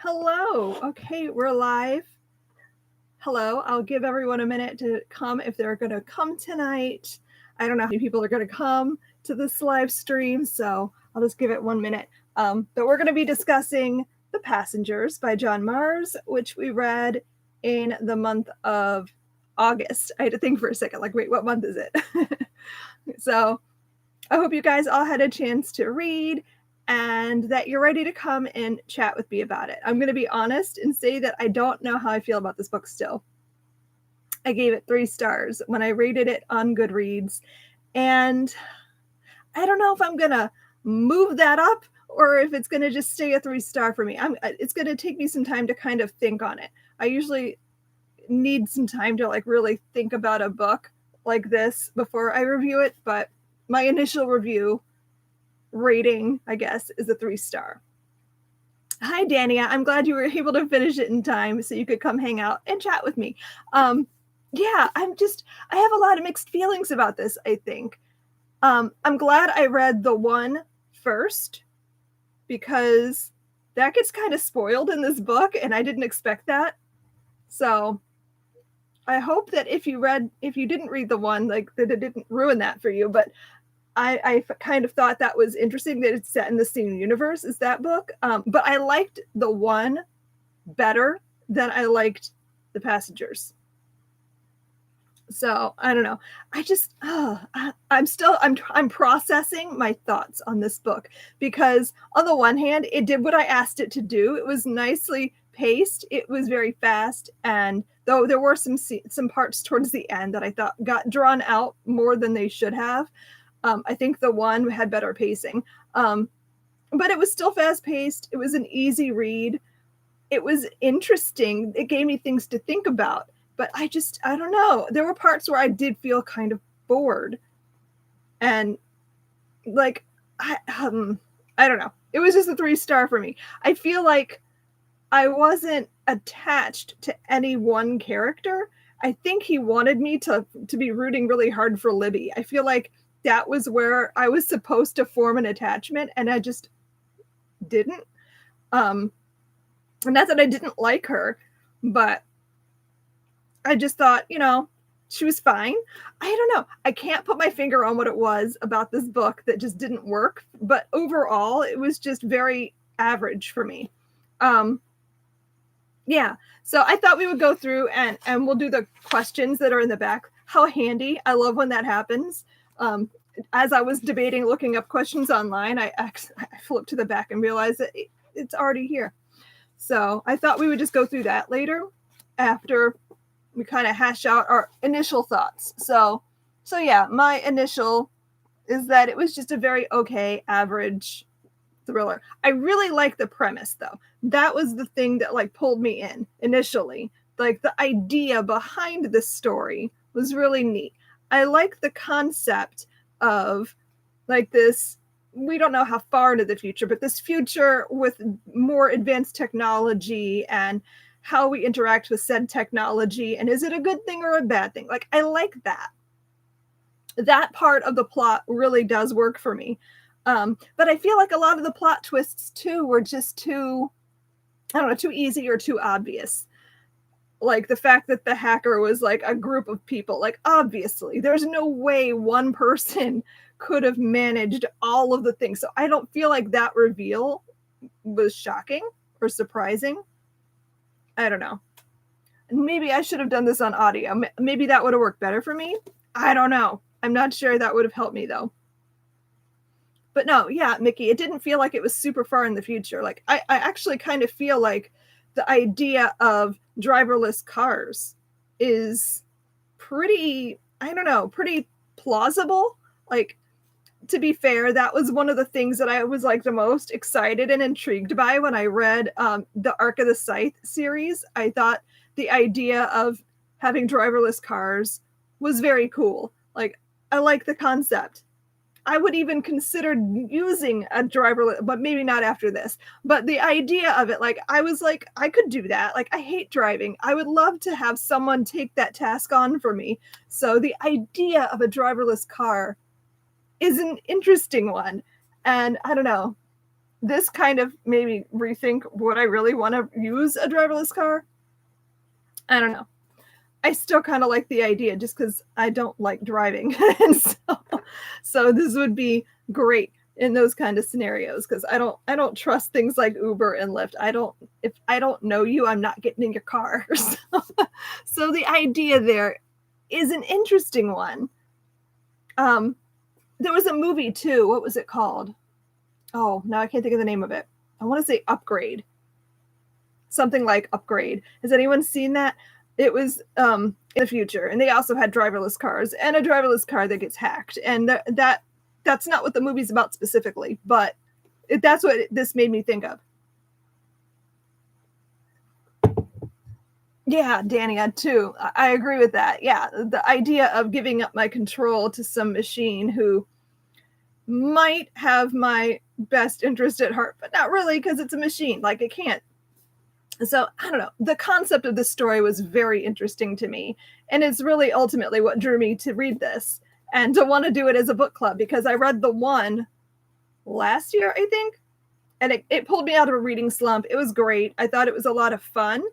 Hello. Okay, we're live. Hello. I'll give everyone a minute to come if they're going to come tonight. I don't know how many people are going to come to this live stream, so I'll just give it 1 minute. But we're going to be discussing The Passengers by John Mars, which we read in the month of August. I had to think for a second, like, wait, what month is it? So I hope you guys all had a chance to read and that you're ready to come and chat with me about it. I'm going to be honest and say that I don't know how I feel about this book still. I gave it 3 stars when I rated it on Goodreads, and I don't know if I'm going to move that up or if it's going to just stay a 3-star for me. It's going to take me some time to kind of think on it. I usually need some time to like really think about a book like this before I review it, but my initial review rating, I guess, is a 3-star. Hi, Dania. I'm glad you were able to finish it in time so you could come hang out and chat with me. Yeah, I have a lot of mixed feelings about this, I think. I'm glad I read the one first because that gets kind of spoiled in this book and I didn't expect that. So I hope that if you didn't read the one, like that it didn't ruin that for you, but I kind of thought that was interesting that it's set in the same universe as that book. But I liked the one better than I liked The Passengers. So I don't know. I'm processing my thoughts on this book because on the one hand, it did what I asked it to do. It was nicely paced. It was very fast. And though there were some parts towards the end that I thought got drawn out more than they should have, I think the one had better pacing. But it was still fast paced. It was an easy read. It was interesting. It gave me things to think about. But I don't know. There were parts where I did feel kind of bored. And like, I don't know. It was just a 3-star for me. I feel like I wasn't attached to any one character. I think he wanted me to be rooting really hard for Libby. I feel like that was where I was supposed to form an attachment, and I just didn't. And not that I didn't like her, but I just thought, she was fine. I don't know. I can't put my finger on what it was about this book that just didn't work, but overall, it was just very average for me. Yeah. So I thought we would go through and we'll do the questions that are in the back. How handy. I love when that happens. As I was debating looking up questions online, I flipped to the back and realized that it's already here. So I thought we would just go through that later after we kind of hash out our initial thoughts. So yeah, my initial is that it was just a very okay, average thriller. I really like the premise though. That was the thing that like pulled me in initially. Like the idea behind this story was really neat. I like the concept of like this, we don't know how far into the future, but this future with more advanced technology and how we interact with said technology. And is it a good thing or a bad thing? Like, I like that. That part of the plot really does work for me. But I feel like a lot of the plot twists too were just too easy or too obvious. Like the fact that the hacker was like a group of people, like obviously there's no way one person could have managed all of the things. So I don't feel like that reveal was shocking or surprising. I don't know. Maybe I should have done this on audio. Maybe that would have worked better for me. I don't know. I'm not sure that would have helped me though. But no, yeah, Mickey, it didn't feel like it was super far in the future. Like I actually kind of feel like the idea of driverless cars is pretty plausible. Like, to be fair, that was one of the things that I was like the most excited and intrigued by when I read the Arc of the Scythe series. I thought the idea of having driverless cars was very cool. Like, I like the concept. I would even consider using a driverless, but maybe not after this. But the idea of it, like, I was like, I could do that. Like, I hate driving. I would love to have someone take that task on for me. So the idea of a driverless car is an interesting one. And I don't know. this kind of made me rethink, would I really want to use a driverless car? I don't know. I still kind of like the idea just because I don't like driving. And so this would be great in those kind of scenarios, because I don't trust things like Uber and Lyft. If I don't know you, I'm not getting in your car. So the idea there is an interesting one. There was a movie too. What was it called? Oh, now I can't think of the name of it. I want to say Upgrade. Something like Upgrade. Has anyone seen that? It was in the future, and they also had driverless cars and a driverless car that gets hacked. And that's not what the movie's about specifically, but that's what this made me think of. Yeah, Danny, too. I agree with that. Yeah, the idea of giving up my control to some machine who might have my best interest at heart, but not really, because it's a machine. Like, it can't. So, I don't know. The concept of this story was very interesting to me. And it's really ultimately what drew me to read this and to want to do it as a book club, because I read the one last year, I think. And it pulled me out of a reading slump. It was great. I thought it was a lot of fun.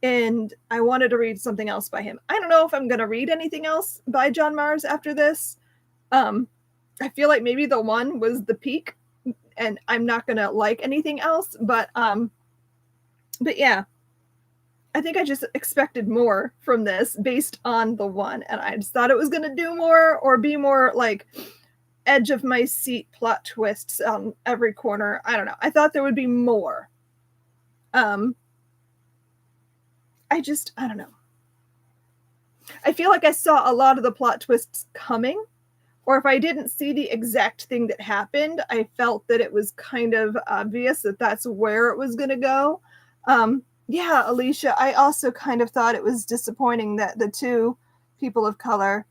And I wanted to read something else by him. I don't know if I'm going to read anything else by John Marrs after this. I feel like maybe the one was the peak, and I'm not going to like anything else. But yeah, I think I just expected more from this based on the one. And I just thought it was going to do more or be more like edge of my seat plot twists on every corner. I don't know. I thought there would be more. I don't know. I feel like I saw a lot of the plot twists coming, or if I didn't see the exact thing that happened, I felt that it was kind of obvious that that's where it was going to go. Yeah, Alicia, I also kind of thought it was disappointing that the two people of color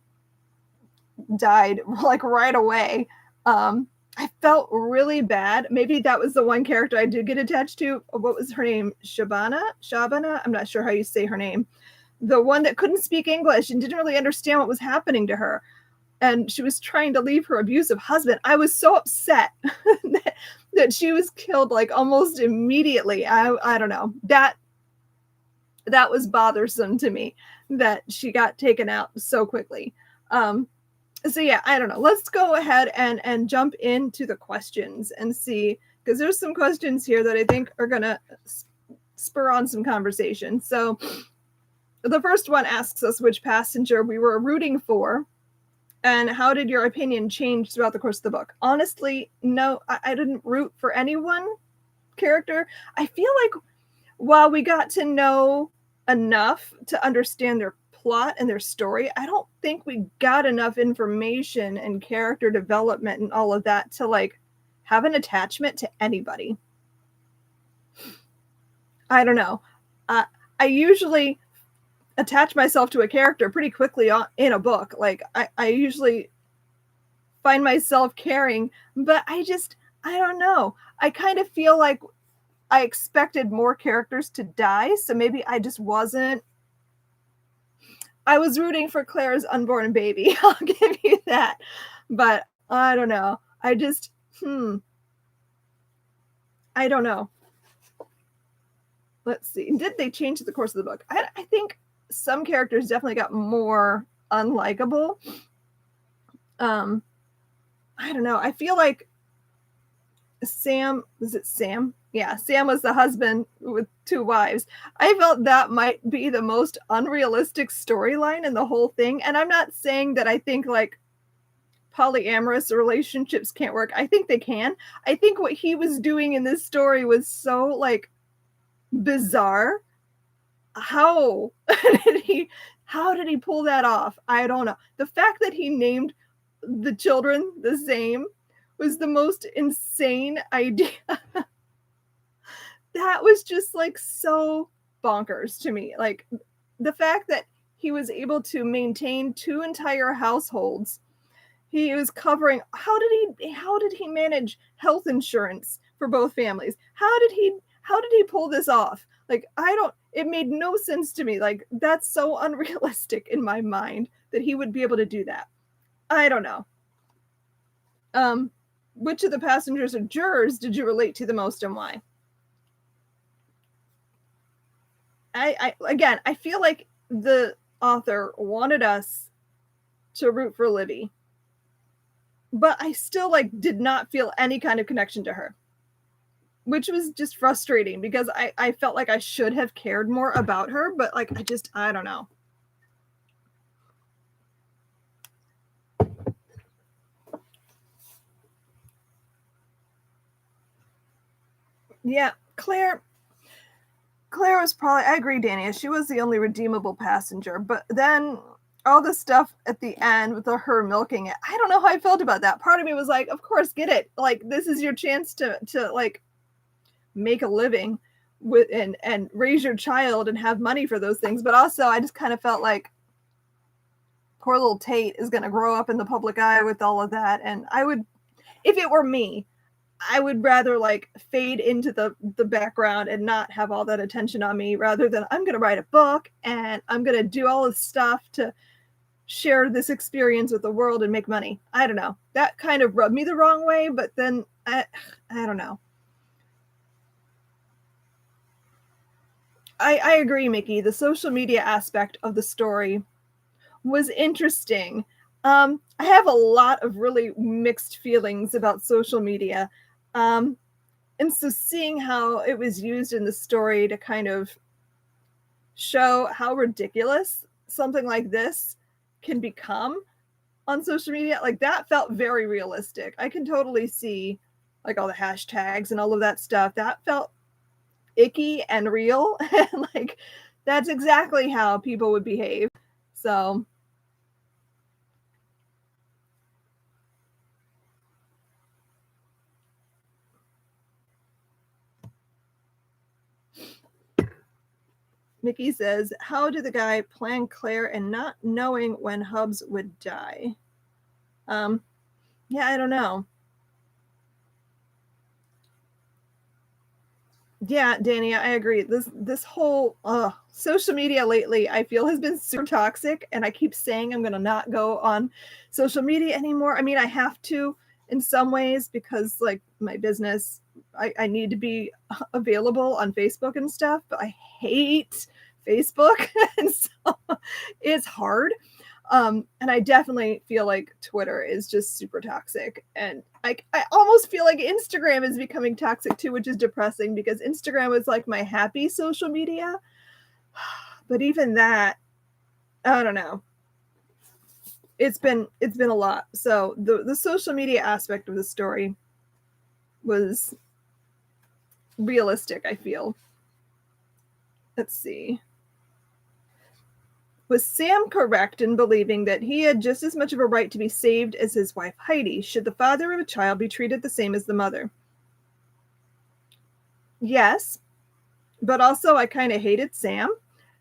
died like right away. I felt really bad. Maybe that was the one character I did get attached to. What was her name? Shabana? I'm not sure how you say her name. The one that couldn't speak English and didn't really understand what was happening to her. And she was trying to leave her abusive husband. I was so upset that she was killed like almost immediately. I don't know. That was bothersome to me, that she got taken out so quickly. So yeah, I don't know. Let's go ahead and jump into the questions and see, because there's some questions here that I think are going to spur on some conversation. So the first one asks us which passenger we were rooting for and how did your opinion change throughout the course of the book. Honestly, no, I didn't root for any one character. I feel like while we got to know enough to understand their plot and their story, I don't think we got enough information and character development and all of that to like have an attachment to anybody. I don't know. I usually attach myself to a character pretty quickly in a book. Like I usually find myself caring, but I don't know. I kind of feel like I expected more characters to die, so maybe I just wasn't. I was rooting for Claire's unborn baby. I'll give you that. But I don't know. I don't know. Let's see. Did they change the course of the book? I think some characters definitely got more unlikable. I don't know. I feel like Sam, was it Sam? Yeah, Sam was the husband with two wives. I felt that might be the most unrealistic storyline in the whole thing. And I'm not saying that I think like polyamorous relationships can't work. I think they can. I think what he was doing in this story was so like bizarre. How did he pull that off? I don't know. The fact that he named the children the same was the most insane idea. That was just like so bonkers to me. Like the fact that he was able to maintain two entire households. He was covering, how did he manage health insurance for both families? How did he pull this off? Like it made no sense to me. Like that's so unrealistic in my mind that he would be able to do that. I don't know. which of the passengers or jurors did you relate to the most and why? I feel like the author wanted us to root for Libby, but I still did not feel any kind of connection to her, which was just frustrating because I felt like I should have cared more about her, but I don't know. Yeah, Claire was probably, I agree, Dania, she was the only redeemable passenger, but then all the stuff at the end with her milking it, I don't know how I felt about that. Part of me was like, of course, get it. This is your chance to make a living with and raise your child and have money for those things. But also I just kind of felt like poor little Tate is going to grow up in the public eye with all of that. And I would, if it were me, I would rather fade into the background and not have all that attention on me, rather than I'm going to write a book and I'm going to do all this stuff to share this experience with the world and make money. I don't know. That kind of rubbed me the wrong way, but then I don't know. I agree, Mickey. The social media aspect of the story was interesting. I have a lot of really mixed feelings about social media. And so seeing how it was used in the story to kind of show how ridiculous something like this can become on social media, that felt very realistic. I can totally see all the hashtags and all of that stuff. That felt icky and real. And that's exactly how people would behave. So Mickey says, how did the guy plan Claire and not knowing when Hubs would die? Yeah, I don't know. Yeah, Danny, I agree. This whole social media lately, I feel, has been super toxic, and I keep saying I'm gonna not go on social media anymore. I mean, I have to in some ways because my business, I need to be available on Facebook and stuff, but I hate Facebook, and so it's hard. And I definitely feel like Twitter is just super toxic. And I almost feel like Instagram is becoming toxic too, which is depressing because Instagram was my happy social media. But even that, I don't know. It's been a lot. So the social media aspect of the story was realistic, I feel. Let's see. Was Sam correct in believing that he had just as much of a right to be saved as his wife Heidi? Should the father of a child be treated the same as the mother? Yes, but also I kind of hated Sam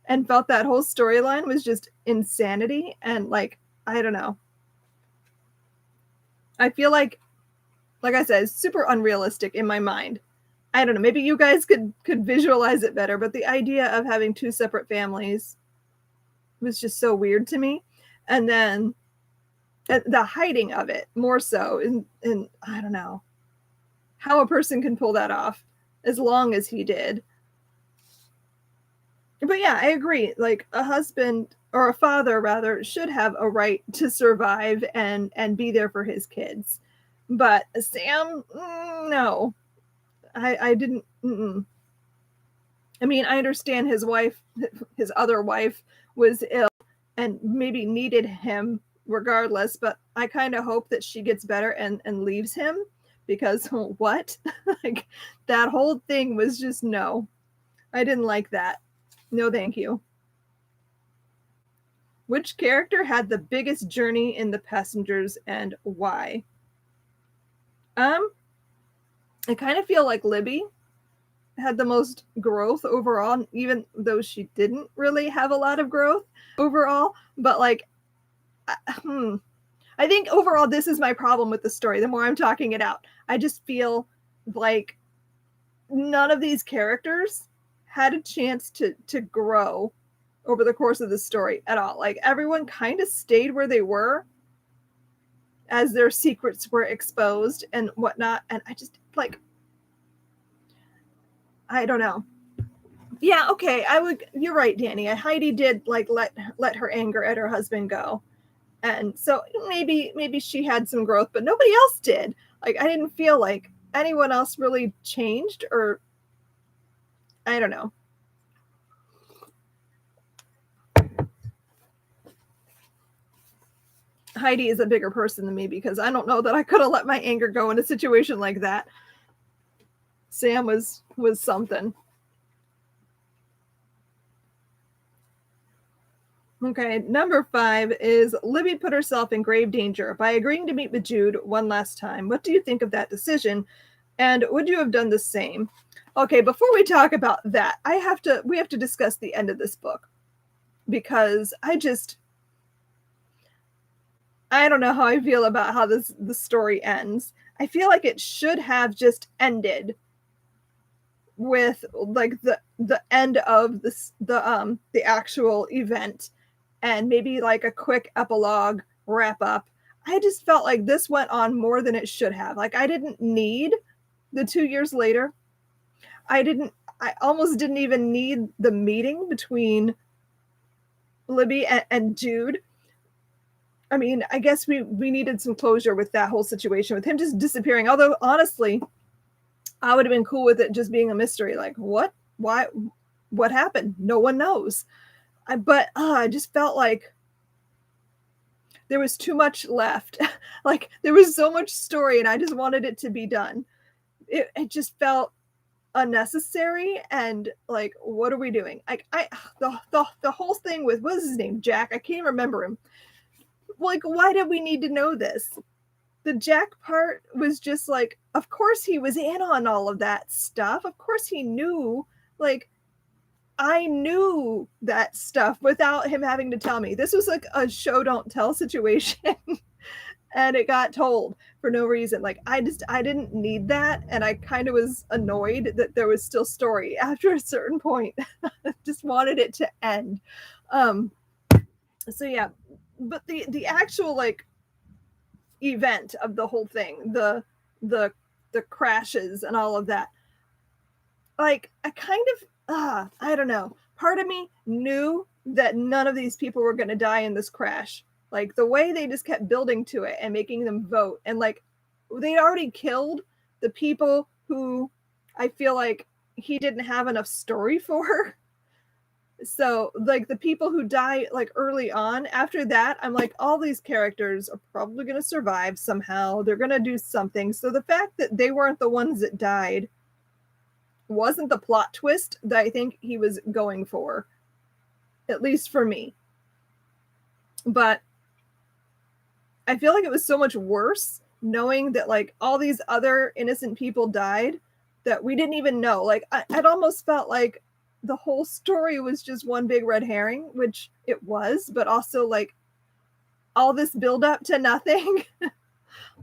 and felt that whole storyline was just insanity. And I don't know. I feel like I said, it's super unrealistic in my mind. I don't know. Maybe you guys could visualize it better, but the idea of having two separate families was just so weird to me. And then the hiding of it more so, and I don't know how a person can pull that off as long as he did. But yeah, I agree. A husband or a father rather should have a right to survive and be there for his kids. But Sam, no, I didn't. I mean, I understand his other wife was ill and maybe needed him regardless, but I kind of hope that she gets better and leaves him, because what? That whole thing was just, no, I didn't like that. No, thank you. Which character had the biggest journey in The Passengers and why? I kind of feel like Libby had the most growth overall, even though she didn't really have a lot of growth overall. But I think overall this is my problem with the story. The more I'm talking it out, I just feel like none of these characters had a chance to grow over the course of the story at all. Everyone kind of stayed where they were, as their secrets were exposed and whatnot. And I just like, I don't know. Yeah, okay, you're right, Danny. Heidi did like let her anger at her husband go. And so maybe she had some growth, but nobody else did. Like, I didn't feel like anyone else really changed, or I don't know. Heidi is a bigger person than me, because I don't know that I could have let my anger go in a situation like that. Sam was something. Okay, number 5 is Libby put herself in grave danger by agreeing to meet with Jude one last time. What do you think of that decision? And would you have done the same? Okay, before we talk about that, we have to discuss the end of this book, because I don't know how I feel about how the story ends. I feel like it should have just ended with like the end of the actual event, and maybe like a quick epilogue wrap up. I just felt like this went on more than it should have. Like, I didn't need the 2 years later. I almost didn't even need the meeting between Libby and Jude. I mean, I guess we needed some closure with that whole situation with him just disappearing. Although, honestly, I would have been cool with it just being a mystery. Like, what? Why? What happened? No one knows. I just felt like there was too much left. Like, there was so much story, and I just wanted it to be done. It just felt unnecessary, and like, what are we doing? Like, the whole thing with, what was his name? Jack? I can't remember him. Like, why did we need to know this? The Jack part was just like, of course he was in on all of that stuff. Of course he knew. Like, I knew that stuff without him having to tell me. This was like a show don't tell situation. And it got told for no reason. Like, I didn't need that, and I kind of was annoyed that there was still story after a certain point. Just wanted it to end. So yeah, but the actual like event of the whole thing, the crashes and all of that, like, I kind of I don't know. Part of me knew that none of these people were going to die in this crash. Like, the way they just kept building to it and making them vote, and like, they'd already killed the people who I feel like he didn't have enough story for. So like, the people who die like early on, after that, I'm like, all these characters are probably going to survive somehow. They're going to do something. So the fact that they weren't the ones that died wasn't the plot twist that I think he was going for, at least for me. But I feel like it was so much worse knowing that like all these other innocent people died that we didn't even know. Like, I'd almost felt like the whole story was just one big red herring, which it was, but also like all this build up to nothing.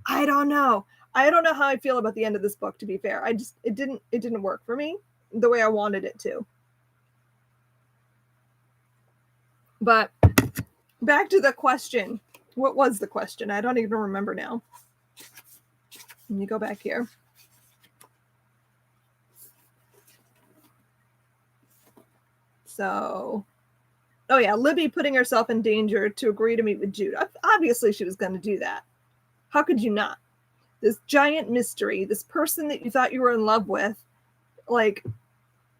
I don't know how I feel about the end of this book, to be fair. It didn't work for me the way I wanted it to. But back to the question. What was the question? I don't even remember now. Let me go back here. So, oh yeah, Libby putting herself in danger to agree to meet with Jude. Obviously, she was going to do that. How could you not? This giant mystery, this person that you thought you were in love with, like,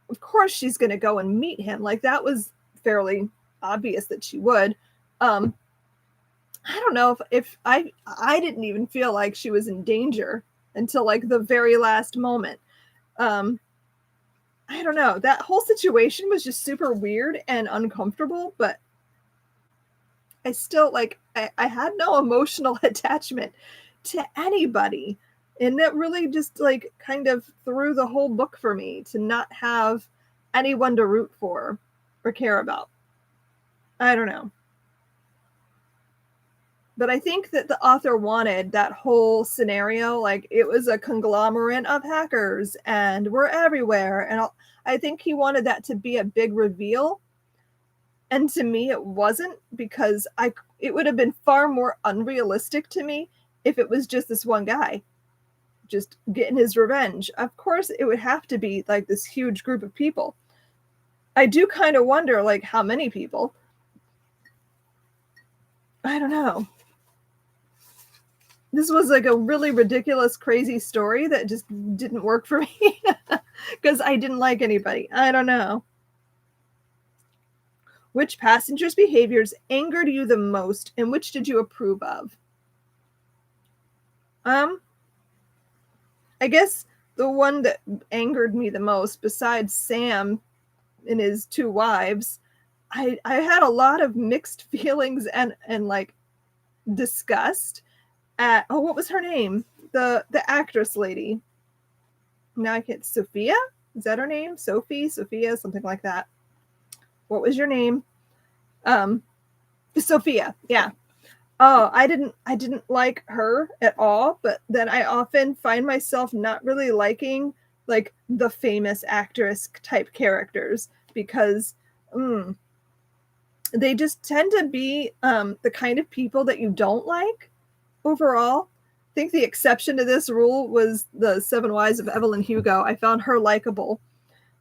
of course she's going to go and meet him. Like, that was fairly obvious that she would. I don't know if I didn't even feel like she was in danger until like the very last moment. I don't know. That whole situation was just super weird and uncomfortable, but I still like, I had no emotional attachment to anybody. And that really just like kind of threw the whole book for me, to not have anyone to root for or care about. I don't know. But I think that the author wanted that whole scenario, like it was a conglomerate of hackers and we're everywhere. And I think he wanted that to be a big reveal. And to me, it wasn't, because it would have been far more unrealistic to me if it was just this one guy just getting his revenge. Of course, it would have to be like this huge group of people. I do kind of wonder, like, how many people. I don't know. This was like a really ridiculous, crazy story that just didn't work for me because I didn't like anybody. I don't know. Which passengers' behaviors angered you the most, and which did you approve of? I guess the one that angered me the most, besides Sam and his two wives, I had a lot of mixed feelings and like disgust at, oh, what was her name? The actress lady. Now I can't. Sophia? Is that her name? Sophia, something like that. What was your name? Sophia. Yeah. Oh, I didn't like her at all, but then I often find myself not really liking like the famous actress type characters because they just tend to be the kind of people that you don't like overall. I think the exception to this rule was the 7 Wives of Evelyn Hugo. I found her likable,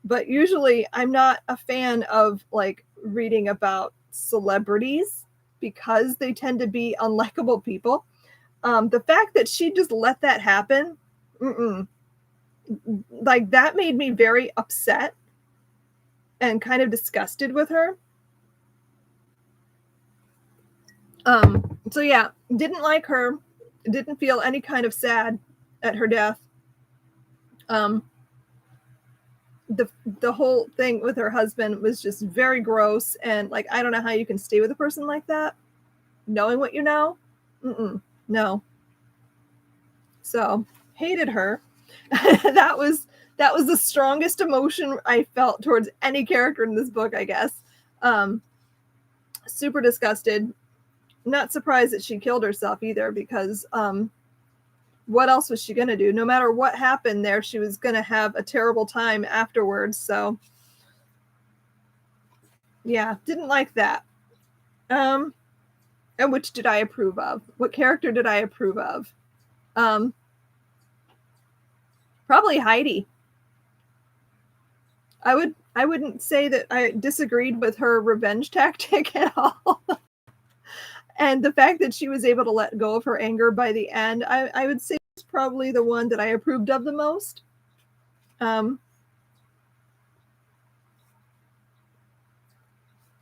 but usually I'm not a fan of like reading about celebrities because they tend to be unlikable people. The fact that she just let that happen, like that made me very upset and kind of disgusted with her. So yeah, didn't like her, didn't feel any kind of sad at her death. The whole thing with her husband was just very gross, and like I don't know how you can stay with a person like that knowing what you know. No. So hated her. that was the strongest emotion I felt towards any character in this book, I guess. Super disgusted. Not surprised that she killed herself either, because what else was she going to do? No matter what happened there, she was going to have a terrible time afterwards. So, yeah, didn't like that. And which did I approve of? What character did I approve of? Probably Heidi. I wouldn't say that I disagreed with her revenge tactic at all. And the fact that she was able to let go of her anger by the end, I would say is probably the one that I approved of the most.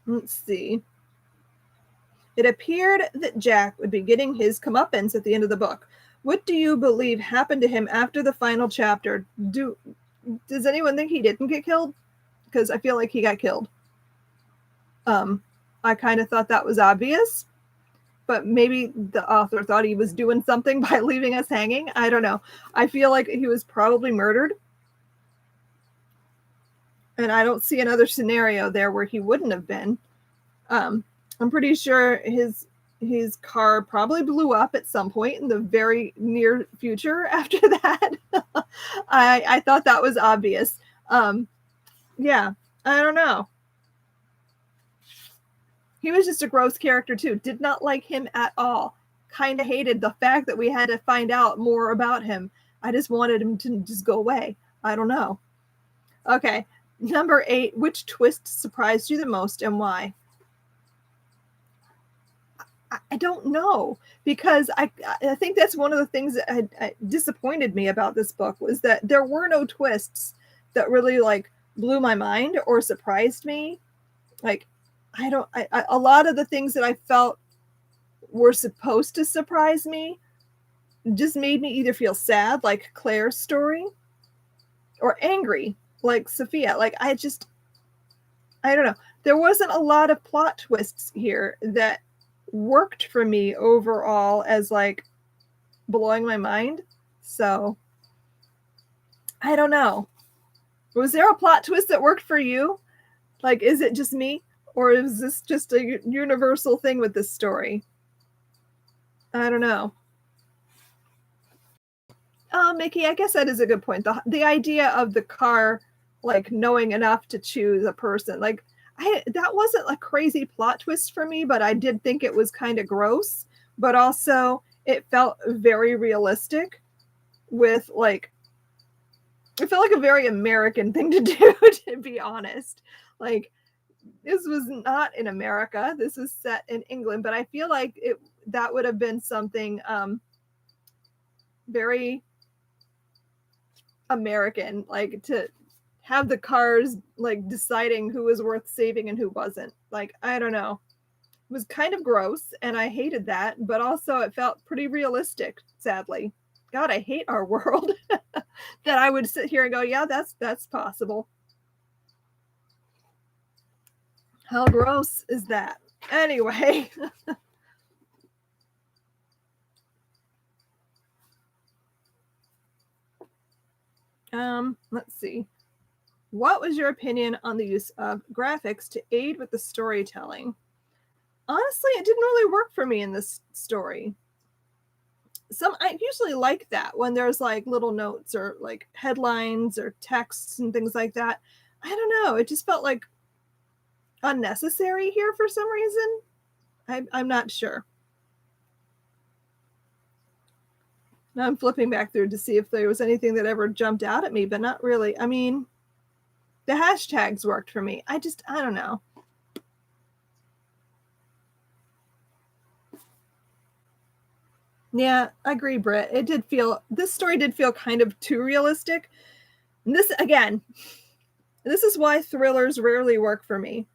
Let's see. It appeared that Jack would be getting his comeuppance at the end of the book. What do you believe happened to him after the final chapter? Does anyone think he didn't get killed? Because I feel like he got killed. I kind of thought that was obvious, but maybe the author thought he was doing something by leaving us hanging. I don't know. I feel like he was probably murdered. And I don't see another scenario there where he wouldn't have been. I'm pretty sure his car probably blew up at some point in the very near future after that. I thought that was obvious. Yeah, I don't know. He was just a gross character too. Did not like him at all. Kind of hated the fact that we had to find out more about him. I just wanted him to just go away. I don't know. Okay, number 8. Which twist surprised you the most and why? I don't know, because I think that's one of the things that disappointed me about this book was that there were no twists that really like blew my mind or surprised me. Like a lot of the things that I felt were supposed to surprise me just made me either feel sad, like Claire's story, or angry, like Sophia. Like I don't know. There wasn't a lot of plot twists here that worked for me overall as like blowing my mind. So I don't know. Was there a plot twist that worked for you? Like, is it just me? Or is this just a universal thing with this story? I don't know. Oh, Mickey, I guess that is a good point. The idea of the car, like knowing enough to choose a person, like that wasn't a crazy plot twist for me, but I did think it was kind of gross. But also, it felt very realistic with like, it felt like a very American thing to do, to be honest. Like, this was not in America. This was set in England, but I feel like that would have been something very American, like to have the cars like deciding who was worth saving and who wasn't. Like, I don't know. It was kind of gross and I hated that, but also it felt pretty realistic, sadly. God, I hate our world. That I would sit here and go, yeah, that's possible. How gross is that? Anyway. Let's see. What was your opinion on the use of graphics to aid with the storytelling? Honestly, it didn't really work for me in this story. I usually like that when there's like little notes or like headlines or texts and things like that. I don't know. It just felt like unnecessary here for some reason. I'm not sure. Now I'm flipping back through to see if there was anything that ever jumped out at me, but not really. I mean, the hashtags worked for me. I don't know. Yeah, I agree, Britt. This story did feel kind of too realistic. And this is why thrillers rarely work for me,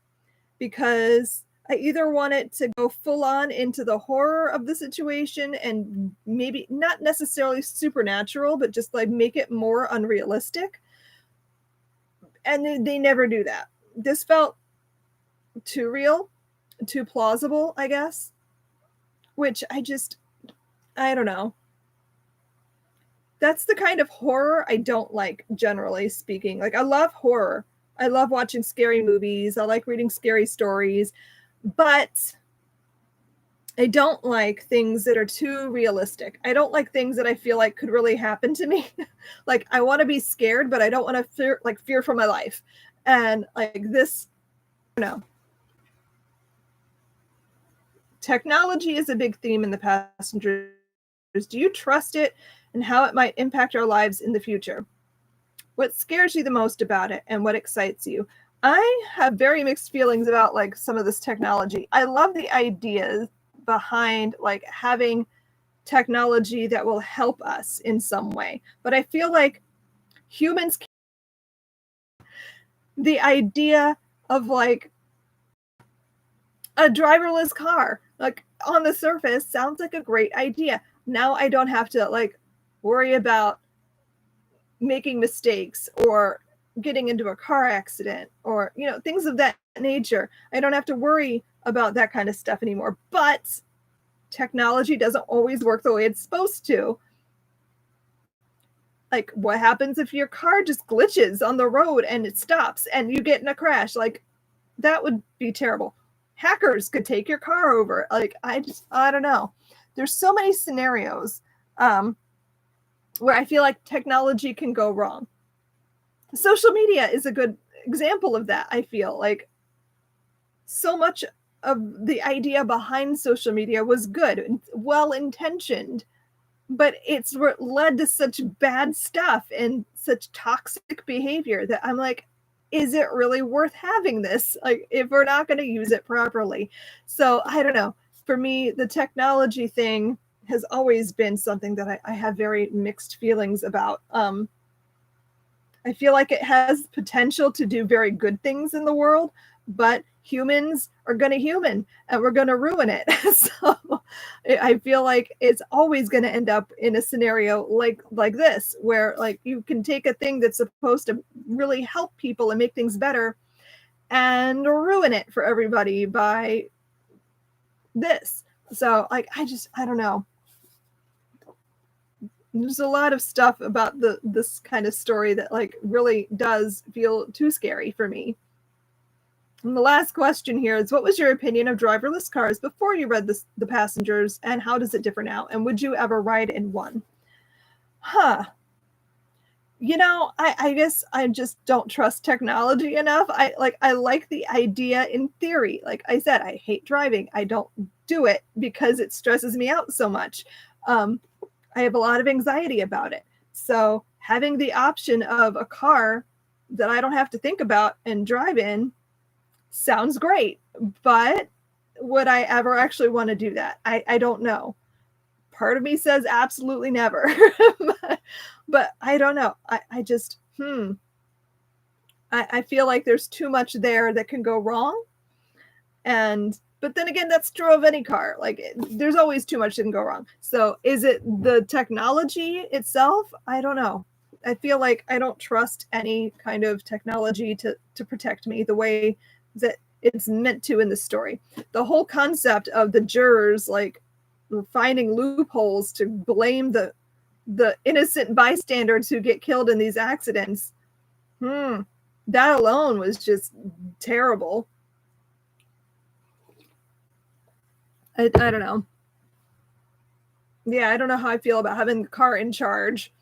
because I either want it to go full on into the horror of the situation and maybe not necessarily supernatural, but just like make it more unrealistic. And they never do that. This felt too real, too plausible, I guess, which I don't know. That's the kind of horror I don't like, generally speaking. Like, I love horror. I love watching scary movies. I like reading scary stories, but I don't like things that are too realistic. I don't like things that I feel like could really happen to me. Like, I want to be scared, but I don't want to fear for my life. And like this, no. Technology is a big theme in The Passengers. Do you trust it and how it might impact our lives in the future? What scares you the most about it and what excites you? I have very mixed feelings about like some of this technology. I love the ideas behind like having technology that will help us in some way, but I feel like humans, the idea of like a driverless car, like on the surface, sounds like a great idea. Now I don't have to like worry about making mistakes or getting into a car accident or, you know, things of that nature. I don't have to worry about that kind of stuff anymore. But technology doesn't always work the way it's supposed to. Like, what happens if your car just glitches on the road and it stops and you get in a crash? Like, that would be terrible. Hackers could take your car over. Like, I don't know. There's so many scenarios where I feel like technology can go wrong. Social media is a good example of that. I feel like so much of the idea behind social media was good and well-intentioned, but it's led to such bad stuff and such toxic behavior that I'm like, is it really worth having this? Like, if we're not going to use it properly. So I don't know. For me, the technology thing has always been something that I have very mixed feelings about. I feel like it has potential to do very good things in the world, but humans are going to human and we're going to ruin it. So I feel like it's always going to end up in a scenario like this, where like you can take a thing that's supposed to really help people and make things better and ruin it for everybody by this. So like, I don't know. There's a lot of stuff about this kind of story that like really does feel too scary for me. And the last question here is, what was your opinion of driverless cars before you read The Passengers, and how does it differ now? And would you ever ride in one? You know, I guess I just don't trust technology enough. I like the idea in theory. Like I said, I hate driving. I don't do it because it stresses me out so much. I have a lot of anxiety about it. So having the option of a car that I don't have to think about and drive in sounds great. But would I ever actually want to do that? I don't know. Part of me says absolutely never. But I don't know. I just, I feel like there's too much there that can go wrong. But then again, that's true of any car. Like, there's always too much that can go wrong. So is it the technology itself? I don't know. I feel like I don't trust any kind of technology to protect me the way that it's meant to in the story. The whole concept of the jurors, like, finding loopholes to blame the innocent bystanders who get killed in these accidents, that alone was just terrible. I don't know. Yeah, I don't know how I feel about having the car in charge.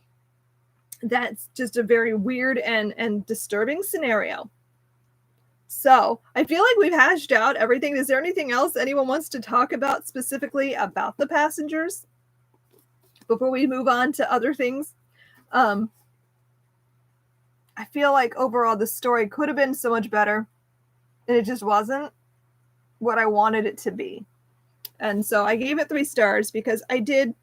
That's just a very weird and disturbing scenario. So I feel like we've hashed out everything. Is there anything else anyone wants to talk about specifically about the passengers before we move on to other things? I feel like overall the story could have been so much better, and it just wasn't what I wanted it to be. And so I gave it 3 stars because I did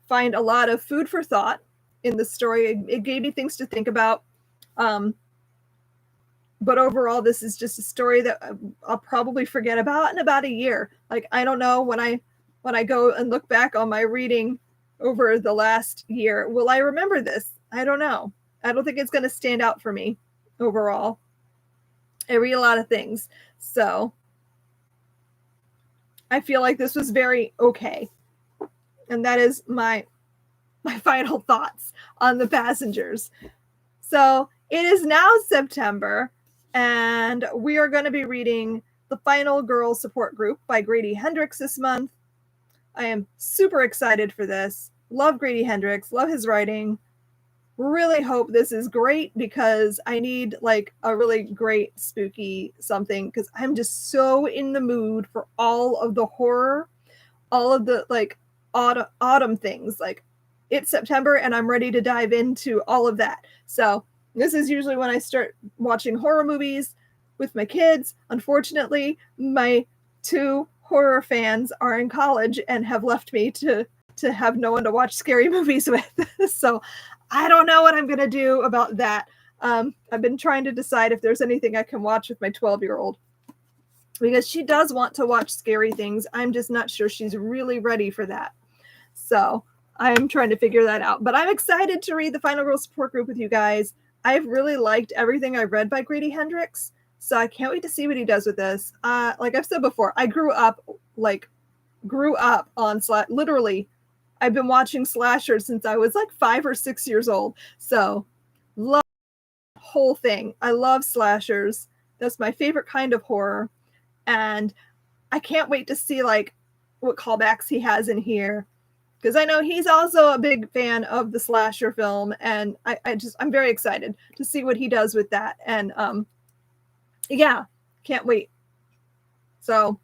find a lot of food for thought in the story. It gave me things to think about. But overall, this is just a story that I'll probably forget about in about a year. Like, I don't know, when I go and look back on my reading over the last year, will I remember this? I don't know. I don't think it's going to stand out for me overall. I read a lot of things. So I feel like this was very okay. And that is my final thoughts on the passengers. So it is now September, and we are going to be reading The Final Girl Support Group by Grady Hendrix this month. I am super excited for this. Love Grady Hendrix, love his writing. Really hope this is great because I need like a really great spooky something, because I'm just so in the mood for all of the horror, all of the like autumn things. Like, it's September and I'm ready to dive into all of that. So this is usually when I start watching horror movies with my kids. Unfortunately, my 2 horror fans are in college and have left me to have no one to watch scary movies with. So I don't know what I'm going to do about that. I've been trying to decide if there's anything I can watch with my 12-year-old, because she does want to watch scary things. I'm just not sure she's really ready for that. So I'm trying to figure that out. But I'm excited to read The Final Girl Support Group with you guys. I've really liked everything I read by Grady Hendrix, so I can't wait to see what he does with this. Like I've said before, I grew up on literally, I've been watching slashers since I was like 5 or 6 years old. So love the whole thing. I love slashers. That's my favorite kind of horror. And I can't wait to see like what callbacks he has in here, because I know he's also a big fan of the slasher film, and I'm very excited to see what he does with that. And yeah, can't wait. So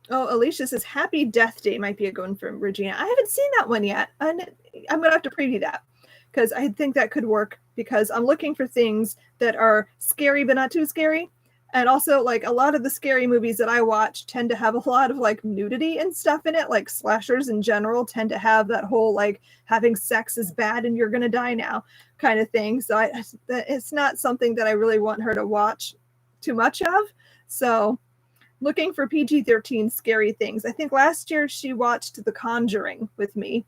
Alicia says Happy Death Day might be a good one from Regina. I haven't seen that one yet, and I'm gonna have to preview that because I think that could work, because I'm looking for things that are scary but not too scary. And also, like, a lot of the scary movies that I watch tend to have a lot of like nudity and stuff in it. Like, slashers in general tend to have that whole like having sex is bad and you're gonna die now kind of thing. So it's not something that I really want her to watch too much of. So looking for PG-13 scary things. I think last year she watched The Conjuring with me.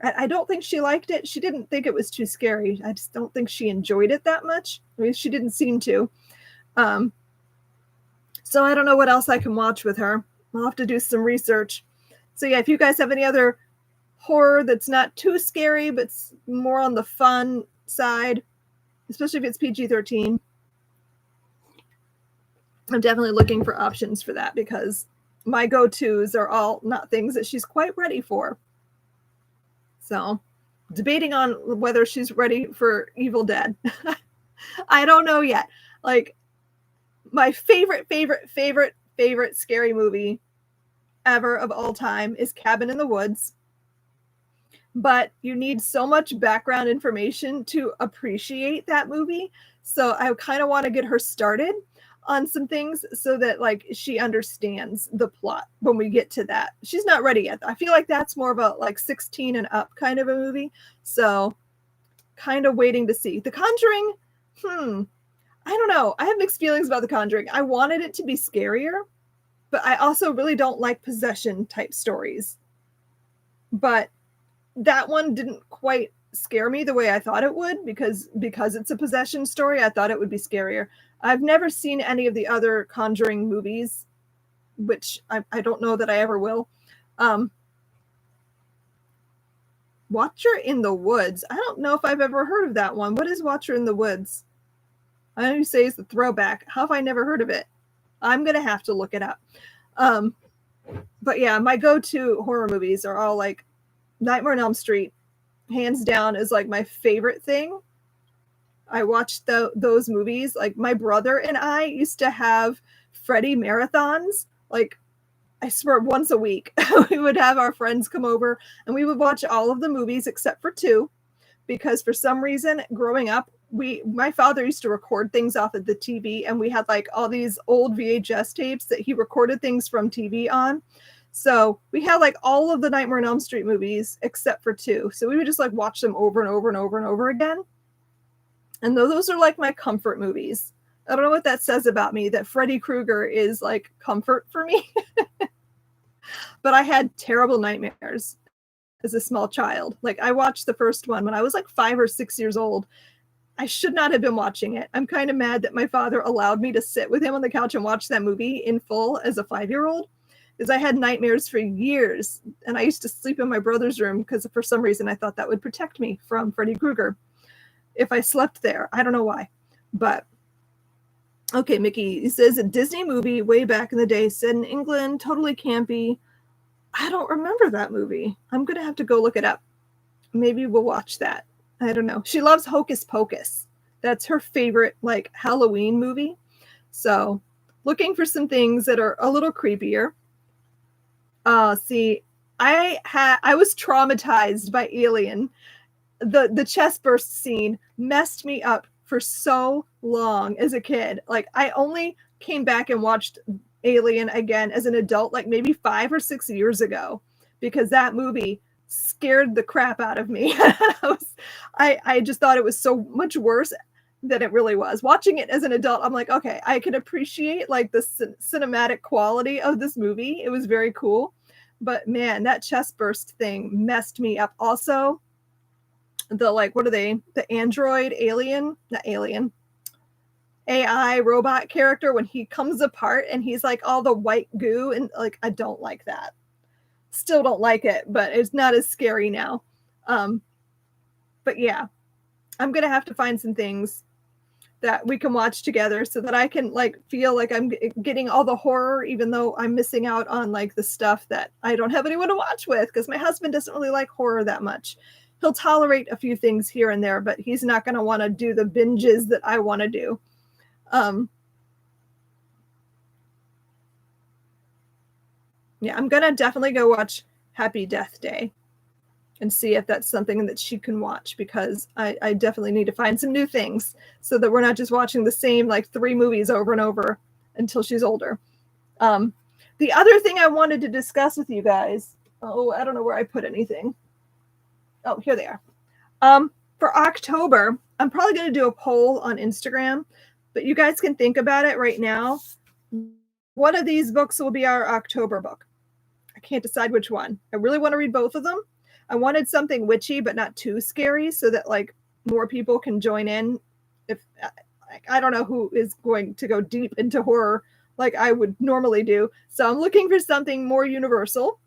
I don't think she liked it. She didn't think it was too scary. I just don't think she enjoyed it that much. I mean, she didn't seem to. So I don't know what else I can watch with her. I'll have to do some research. So yeah, if you guys have any other horror that's not too scary, but more on the fun side, especially if it's PG-13, I'm definitely looking for options for that, because my go-tos are all not things that she's quite ready for. So debating on whether she's ready for Evil Dead. I don't know yet. Like, My favorite scary movie ever of all time is Cabin in the Woods. But you need so much background information to appreciate that movie. So I kind of want to get her started on some things so that like she understands the plot when we get to that. She's not ready yet. I feel like that's more of a like 16 and up kind of a movie. So kind of waiting to see. The Conjuring, I don't know. I have mixed feelings about The Conjuring. I wanted it to be scarier, but I also really don't like possession type stories. But that one didn't quite scare me the way I thought it would because it's a possession story. I thought it would be scarier. I've never seen any of the other Conjuring movies, which I don't know that I ever will. Watcher in the Woods. I don't know if I've ever heard of that one. What is Watcher in the Woods? I know you say it's the throwback. How have I never heard of it? I'm going to have to look it up. But yeah, my go-to horror movies are all like Nightmare on Elm Street, hands down, is like my favorite thing. I watched those movies. Like my brother and I used to have Freddy marathons. Like I swear once a week we would have our friends come over and we would watch all of the movies except for 2, because for some reason growing up, my father used to record things off of the TV, and we had like all these old VHS tapes that he recorded things from TV on. So we had like all of the Nightmare on Elm Street movies except for 2. So we would just like watch them over and over and over and over again. And those are like my comfort movies. I don't know what that says about me, that Freddy Krueger is like comfort for me. But I had terrible nightmares as a small child. Like I watched the first one when I was like 5 or 6 years old. I should not have been watching it. I'm kind of mad that my father allowed me to sit with him on the couch and watch that movie in full as a 5-year-old. Because I had nightmares for years, and I used to sleep in my brother's room because for some reason I thought that would protect me from Freddy Krueger if I slept there. I don't know why, but okay. Mickey says a Disney movie way back in the day set in England, totally campy. I don't remember that movie. I'm gonna have to go look it up. Maybe we'll watch that. I don't know. She loves Hocus Pocus. That's her favorite like Halloween movie. So looking for some things that are a little creepier. See, I was traumatized by Alien. The chest burst scene messed me up for so long as a kid. Like I only came back and watched Alien again as an adult, like maybe 5 or 6 years ago, because that movie scared the crap out of me. I just thought it was so much worse than it really was. Watching it as an adult, I'm like, okay, I can appreciate like the cinematic quality of this movie. It was very cool. But man, that chest burst thing messed me up. Also, the like, what are they? The android alien, not alien, AI robot character, when he comes apart and he's like all the white goo, and like, I don't like that. Still don't like it, but it's not as scary now. But yeah, I'm going to have to find some things that we can watch together so that I can like feel like I'm getting all the horror, even though I'm missing out on like the stuff that I don't have anyone to watch with, because my husband doesn't really like horror that much. He'll tolerate a few things here and there, but he's not going to want to do the binges that I want to do. Yeah, I'm going to definitely go watch Happy Death Day and see if that's something that she can watch, because I definitely need to find some new things so that we're not just watching the same like 3 movies over and over until she's older. The other thing I wanted to discuss with you guys, I don't know where I put anything. Oh, here they are. For October, I'm probably going to do a poll on Instagram, but you guys can think about it right now. One of these books will be our October book. I can't decide which one. I really want to read both of them. I wanted something witchy, but not too scary, so that like more people can join in. If I don't know who is going to go deep into horror like I would normally do. So I'm looking for something more universal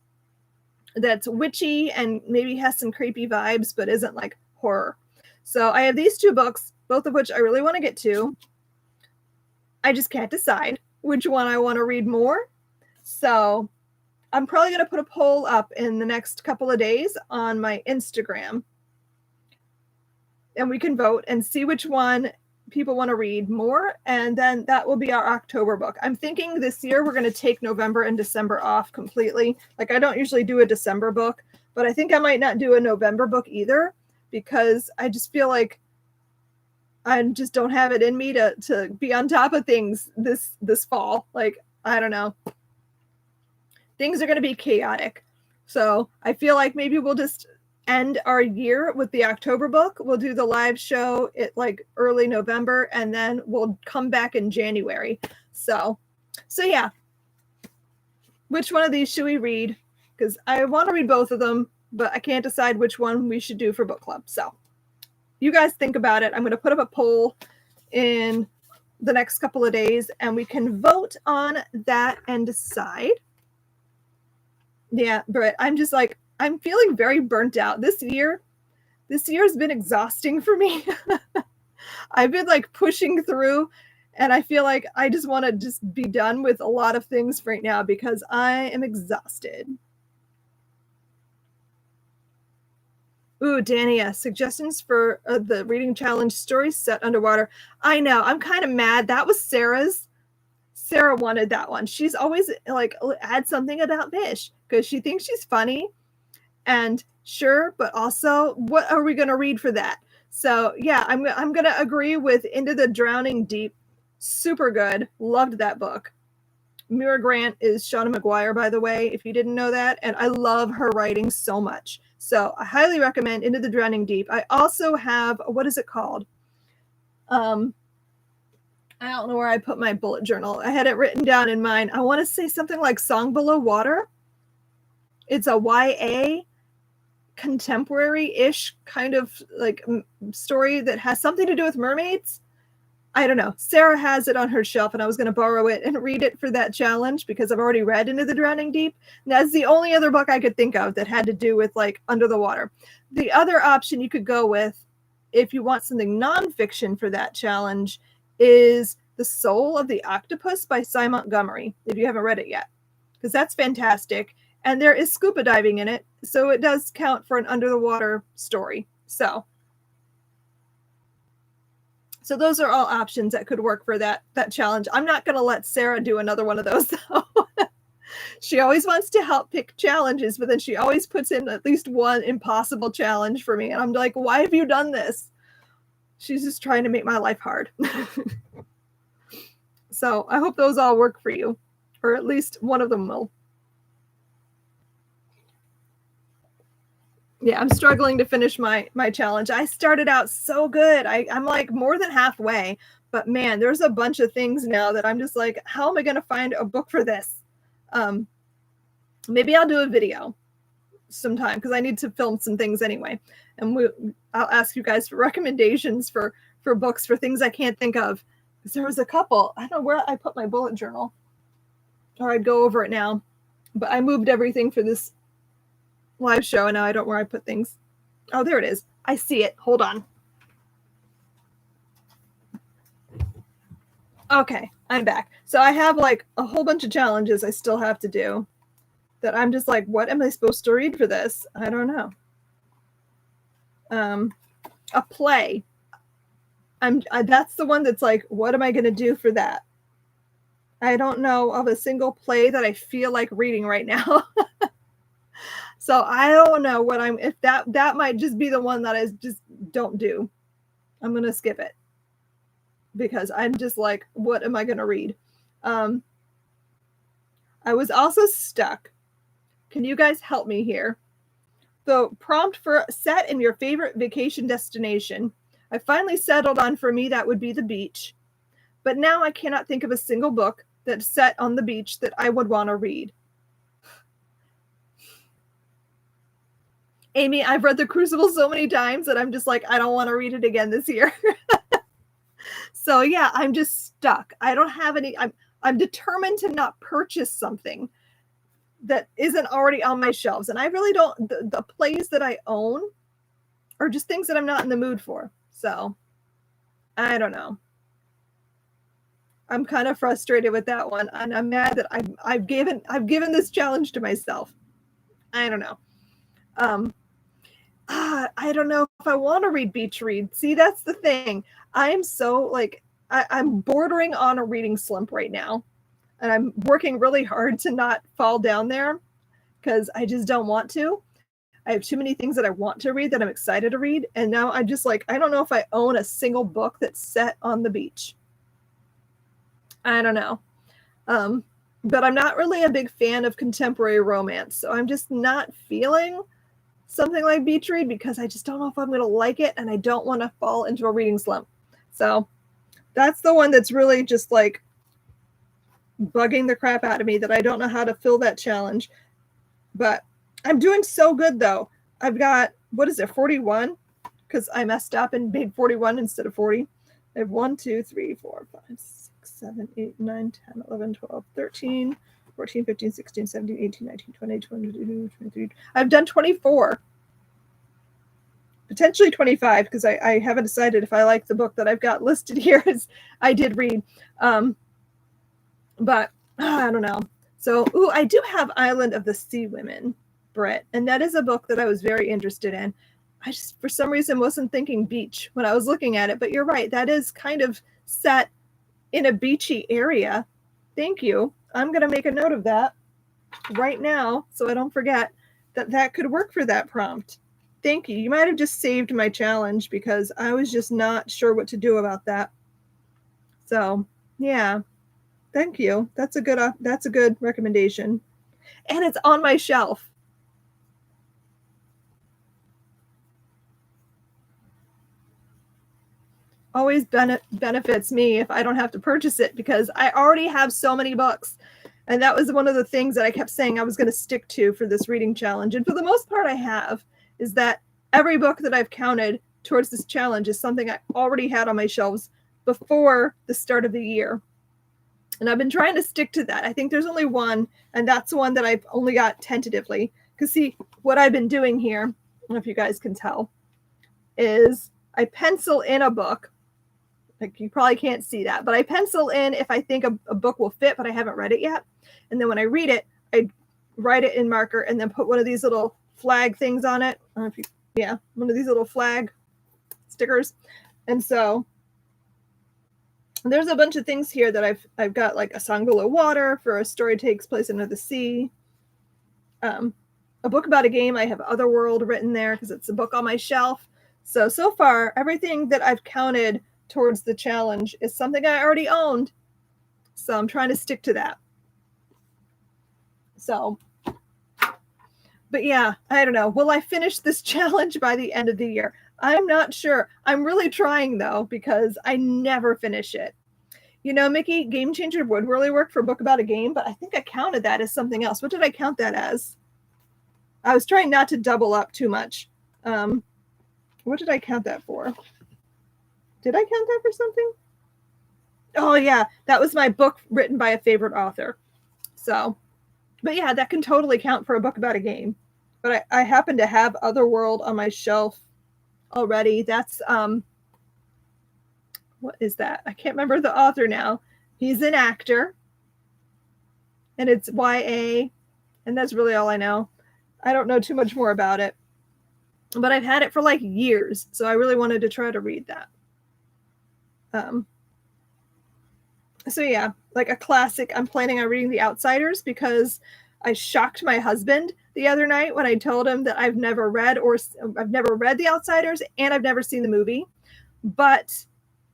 that's witchy and maybe has some creepy vibes, but isn't like horror. So I have these 2 books, both of which I really want to get to. I just can't decide which one I want to read more. So I'm probably going to put a poll up in the next couple of days on my Instagram, and we can vote and see which one people want to read more, and then that will be our October book. I'm thinking this year we're going to take November and December off completely. Like, I don't usually do a December book, but I think I might not do a November book either, because I just feel like I just don't have it in me to be on top of things this fall. Like, I don't know. Things are going to be chaotic. So I feel like maybe we'll just end our year with the October book. We'll do the live show at like early November, and then we'll come back in January. So yeah. Which one of these should we read? Because I want to read both of them, but I can't decide which one we should do for book club. So you guys think about it. I'm going to put up a poll in the next couple of days, and we can vote on that and decide. Yeah, but I'm just like, I'm feeling very burnt out this year. This year's been exhausting for me. I've been like pushing through, and I feel like I just want to just be done with a lot of things right now because I am exhausted. Ooh, Dania, suggestions for the reading challenge stories set underwater. I know, I'm kind of mad. That was Sarah's. Sarah wanted that one. She's always like, add something about fish because she thinks she's funny. And sure, but also, what are we going to read for that? So yeah, I'm going to agree with Into the Drowning Deep. Super good. Loved that book. Mira Grant is Shauna McGuire, by the way, if you didn't know that. And I love her writing so much. So I highly recommend Into the Drowning Deep. I also have, what is it called? I don't know where I put my bullet journal. I had it written down in mine. I want to say something like Song Below Water. It's a YA contemporary-ish kind of like story that has something to do with mermaids. I don't know. Sarah has it on her shelf, and I was going to borrow it and read it for that challenge because I've already read Into the Drowning Deep. And that's the only other book I could think of that had to do with like under the water. The other option you could go with, if you want something nonfiction for that challenge, is The Soul of the Octopus by Cy Montgomery, if you haven't read it yet, because that's fantastic. And there is scuba diving in it, so it does count for an under the water story. So those are all options that could work for that challenge. I'm not going to let Sarah do another one of those, though. She always wants to help pick challenges, but then she always puts in at least one impossible challenge for me. And I'm like, why have you done this? She's just trying to make my life hard. So I hope those all work for you, or at least one of them will. Yeah, I'm struggling to finish my challenge. I started out so good. I'm like more than halfway, but man, there's a bunch of things now that I'm just like, how am I going to find a book for this? Maybe I'll do a video sometime because I need to film some things anyway. And I'll ask you guys for recommendations for books for things I can't think of. Because there was a couple. I don't know where I put my bullet journal, or I'd go over it now. But I moved everything for this live show, and now I don't know where I put things. Oh, there it is. I see it. Hold on. Okay, I'm back. So I have like a whole bunch of challenges I still have to do that I'm just like, what am I supposed to read for this? I don't know. A play. That's the one that's like, what am I going to do for that? I don't know of a single play that I feel like reading right now. So I don't know if that might just be the one that I just don't do. I'm going to skip it because I'm just like, what am I going to read? I was also stuck. Can you guys help me here? The prompt for set in your favorite vacation destination. I finally settled on, for me, that would be the beach. But now I cannot think of a single book that's set on the beach that I would want to read. Amy, I've read The Crucible so many times that I'm just like, I don't want to read it again this year. So yeah, I'm just stuck. I don't have any, I'm determined to not purchase something that isn't already on my shelves. And I really don't, the plays that I own are just things that I'm not in the mood for. So I don't know. I'm kind of frustrated with that one. And I'm mad that I've given this challenge to myself. I don't know. I don't know if I want to read beach read. See, that's the thing. I'm so like, I'm bordering on a reading slump right now. And I'm working really hard to not fall down there because I just don't want to. I have too many things that I want to read that I'm excited to read. And now I'm just like, I don't know if I own a single book that's set on the beach. I don't know. But I'm not really a big fan of contemporary romance. So I'm just not feeling something like beach read because I just don't know if I'm going to like it. And I don't want to fall into a reading slump. So that's the one that's really just like bugging the crap out of me, that I don't know how to fill that challenge. But I'm doing so good though. I've got, 41? Because I messed up and made 41 instead of 40. I have 1, 2, 3, 4, 5, 6, 7, 8, 9, 10, 11, 12, 13, 14, 15, 16, 17, 18, 19, 20, 22, 23. I've done 24. Potentially 25, because I haven't decided if I like the book that I've got listed here as I did read. But I don't know. So, I do have Island of the Sea Women, Britt, and that is a book that I was very interested in. I just, for some reason, wasn't thinking beach when I was looking at it, but you're right. That is kind of set in a beachy area. Thank you. I'm going to make a note of that right now so I don't forget that could work for that prompt. Thank you. You might have just saved my challenge because I was just not sure what to do about that. So, yeah. Thank you. That's a good recommendation. And it's on my shelf. Always benefits me if I don't have to purchase it because I already have so many books. And that was one of the things that I kept saying I was going to stick to for this reading challenge. And for the most part, I have, is that every book that I've counted towards this challenge is something I already had on my shelves before the start of the year. And I've been trying to stick to that. I think there's only one, and that's one that I've only got tentatively. Because see, what I've been doing here, I don't know if you guys can tell, is I pencil in a book. Like, you probably can't see that, but I pencil in if I think a book will fit, but I haven't read it yet. And then when I read it, I write it in marker and then put one of these little flag things on it. I don't know if you, one of these little flag stickers. And so there's a bunch of things here that I've got, like A Song Below Water for A Story Takes Place Under the Sea. A book about a game. I have Otherworld written there because it's a book on my shelf. So far, everything that I've counted towards the challenge is something I already owned. So I'm trying to stick to that. So, but yeah, I don't know. Will I finish this challenge by the end of the year? I'm not sure. I'm really trying though, because I never finish it. You know, Mickey, Game Changer would really work for a book about a game, but I think I counted that as something else. What did I count that as? I was trying not to double up too much. What did I count that for? Did I count that for something? Oh yeah, that was my book written by a favorite author. So, but yeah, that can totally count for a book about a game. But I happen to have Otherworld on my shelf already. That's what is that? I can't remember the author now. He's an actor, and it's YA, and that's really all I know. I don't know too much more about it, but I've had it for like years, so I really wanted to try to read that. So yeah, like a classic. I'm planning on reading The Outsiders because I shocked my husband the other night when I told him that I've never read The Outsiders and I've never seen the movie. But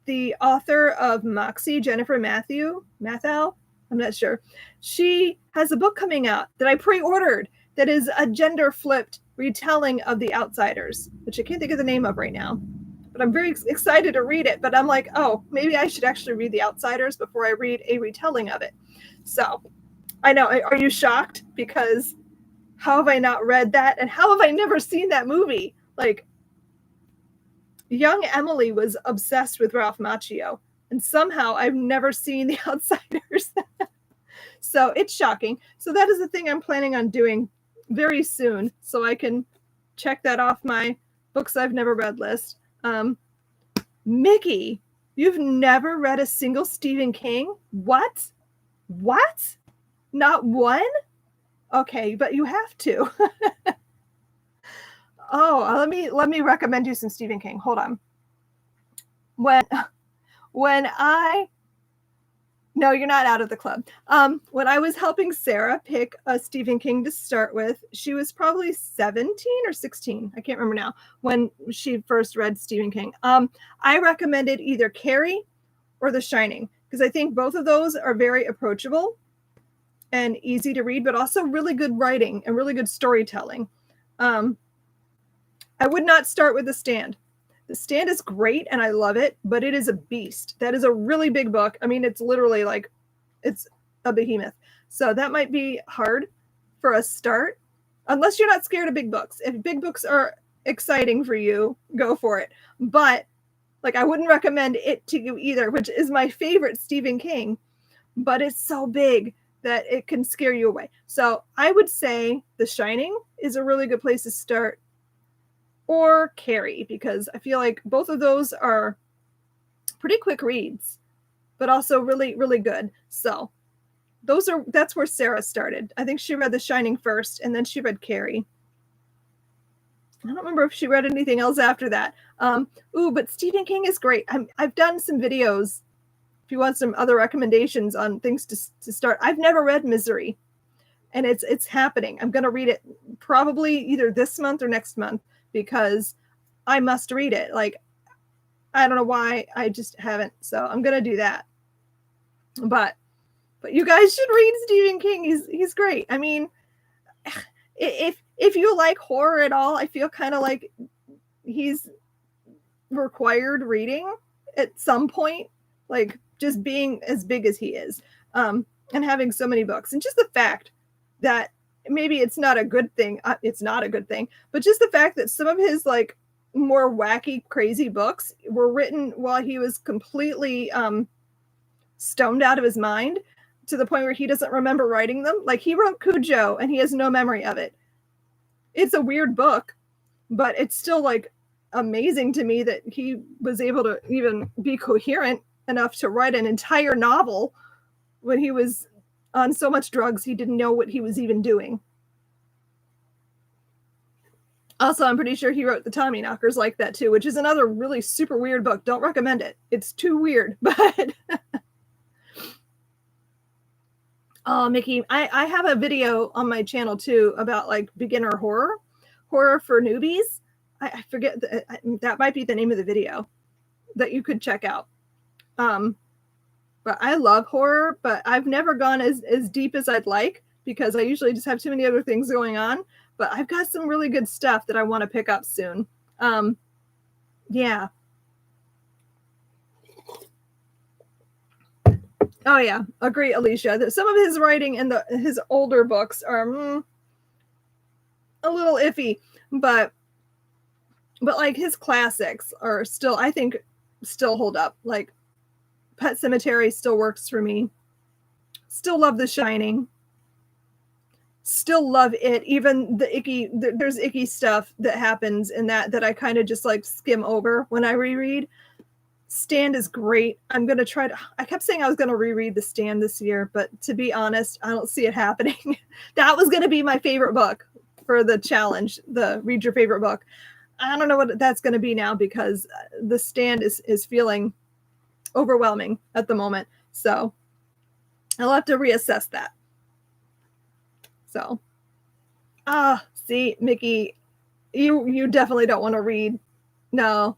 the author of Moxie, Jennifer Mathew, I'm not sure. She has a book coming out that I pre-ordered that is a gender-flipped retelling of The Outsiders, which I can't think of the name of right now. But I'm very excited to read it. But I'm like, oh, maybe I should actually read The Outsiders before I read a retelling of it. So I know. Are you shocked? Because how have I not read that? And how have I never seen that movie? Like, young Emily was obsessed with Ralph Macchio. And somehow I've never seen The Outsiders. So it's shocking. So that is the thing I'm planning on doing very soon. So I can check that off my books I've never read list. Mickey, you've never read a single Stephen King? What? Not one? Okay, but you have to. let me recommend you some Stephen King. Hold on. No, you're not out of the club. When I was helping Sarah pick a Stephen King to start with, she was probably 17 or 16. I can't remember now when she first read Stephen King. I recommended either Carrie or The Shining because I think both of those are very approachable and easy to read, but also really good writing and really good storytelling. I would not start with The Stand. The Stand is great and I love it, but it is a beast. That is a really big book. I mean, it's literally like, it's a behemoth. So that might be hard for a start, unless you're not scared of big books. If big books are exciting for you, go for it. But like, I wouldn't recommend it to you either, which is my favorite Stephen King, but it's so big that it can scare you away. So I would say The Shining is a really good place to start, or Carrie, because I feel like both of those are pretty quick reads, but also really, really good. So that's where Sarah started. I think she read The Shining first, and then she read Carrie. I don't remember if she read anything else after that. But Stephen King is great. I've done some videos. If you want some other recommendations on things to start, I've never read Misery, and it's happening. I'm going to read it probably either this month or next month, because I must read it. Like, I don't know why I just haven't. So I'm going to do that. But you guys should read Stephen King. He's great. I mean, if you like horror at all, I feel kind of like he's required reading at some point, like just being as big as he is, and having so many books, and just the fact that maybe it's not a good thing. It's not a good thing, but just the fact that some of his like more wacky, crazy books were written while he was completely stoned out of his mind, to the point where he doesn't remember writing them. Like, he wrote Cujo and he has no memory of it. It's a weird book, but it's still like amazing to me that he was able to even be coherent enough to write an entire novel when he was on so much drugs he didn't know what he was even doing. Also, I'm pretty sure he wrote The Tommyknockers like that too, which is another really super weird book. Don't recommend it. It's too weird, but oh, Mickey, I have a video on my channel too about like beginner horror for newbies. I forget, that might be the name of the video that you could check out. But I love horror, but I've never gone as deep as I'd like, because I usually just have too many other things going on. But I've got some really good stuff that I want to pick up soon. Yeah. Oh yeah, agree, Alicia. Some of his writing in his older books are a little iffy, but like his classics are still, I think, still hold up. Like Pet Sematary still works for me. Still love The Shining. Still love it. Even there's icky stuff that happens in that I kind of just like skim over when I reread. Stand is great. I'm going to try to, I kept saying I was going to reread The Stand this year, but to be honest, I don't see it happening. That was going to be my favorite book for the challenge, the read your favorite book. I don't know what that's going to be now, because The Stand is feeling overwhelming at the moment. So I'll have to reassess that. So, see, Mickey, you definitely don't want to read. No,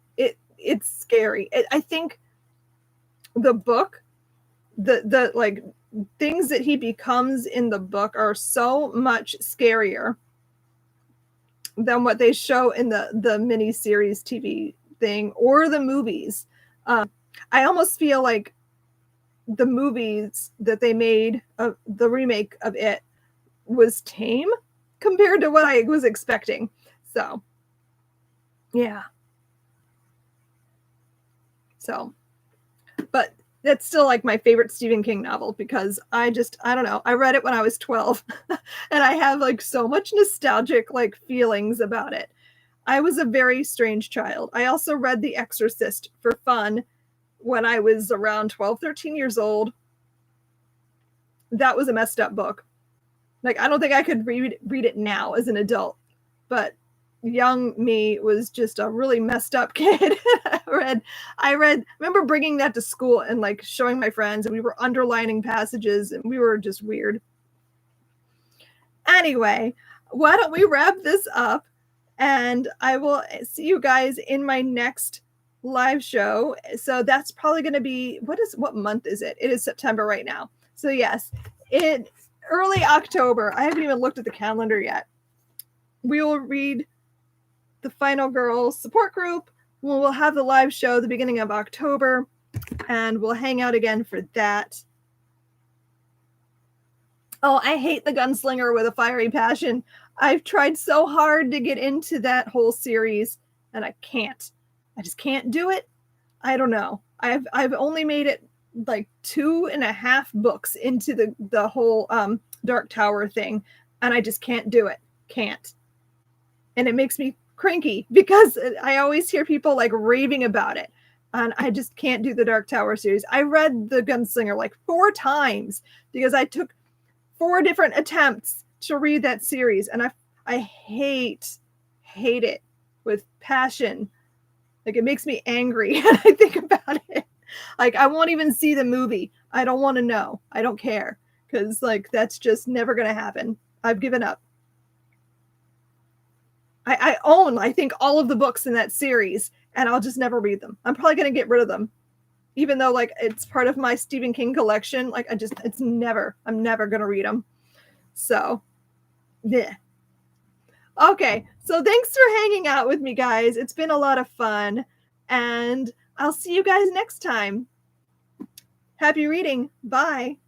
it's scary. I think the book, the like things that he becomes in the book are so much scarier than what they show in the miniseries TV thing or the movies. I almost feel like the movies that they made, the remake of it, was tame compared to what I was expecting. So, yeah. So, but that's still like my favorite Stephen King novel, because I don't know. I read it when I was 12 and I have like so much nostalgic like feelings about it. I was a very strange child. I also read The Exorcist for fun when I was around 12, 13 years old. That was a messed up book. Like, I don't think I could read it now as an adult, but young me was just a really messed up kid. I remember bringing that to school and like showing my friends, and we were underlining passages, and we were just weird. Anyway, why don't we wrap this up, and I will see you guys in my next live show. So that's probably going to be, what month is it? It is September right now. So yes, early October. I haven't even looked at the calendar yet. We will read the Final Girls support group. We'll have the live show the beginning of October, and we'll hang out again for that. Oh, I hate The Gunslinger with a Fiery Passion. I've tried so hard to get into that whole series, and I can't. I just can't do it. I don't know. I've only made it like 2.5 books into the whole Dark Tower thing, and I just can't do it. Can't. And it makes me cranky because I always hear people like raving about it, and I just can't do the Dark Tower series. I read The Gunslinger like 4 times because I took 4 different attempts to read that series, and I hate it with passion. Like, it makes me angry when I think about it. Like, I won't even see the movie. I don't want to know. I don't care, because like that's just never going to happen. I've given up. I own, I think, all of the books in that series, and I'll just never read them. I'm probably going to get rid of them, even though like it's part of my Stephen King collection. Like, I'm never going to read them. So, yeah. Okay, so thanks for hanging out with me, guys. It's been a lot of fun, and I'll see you guys next time. Happy reading. Bye.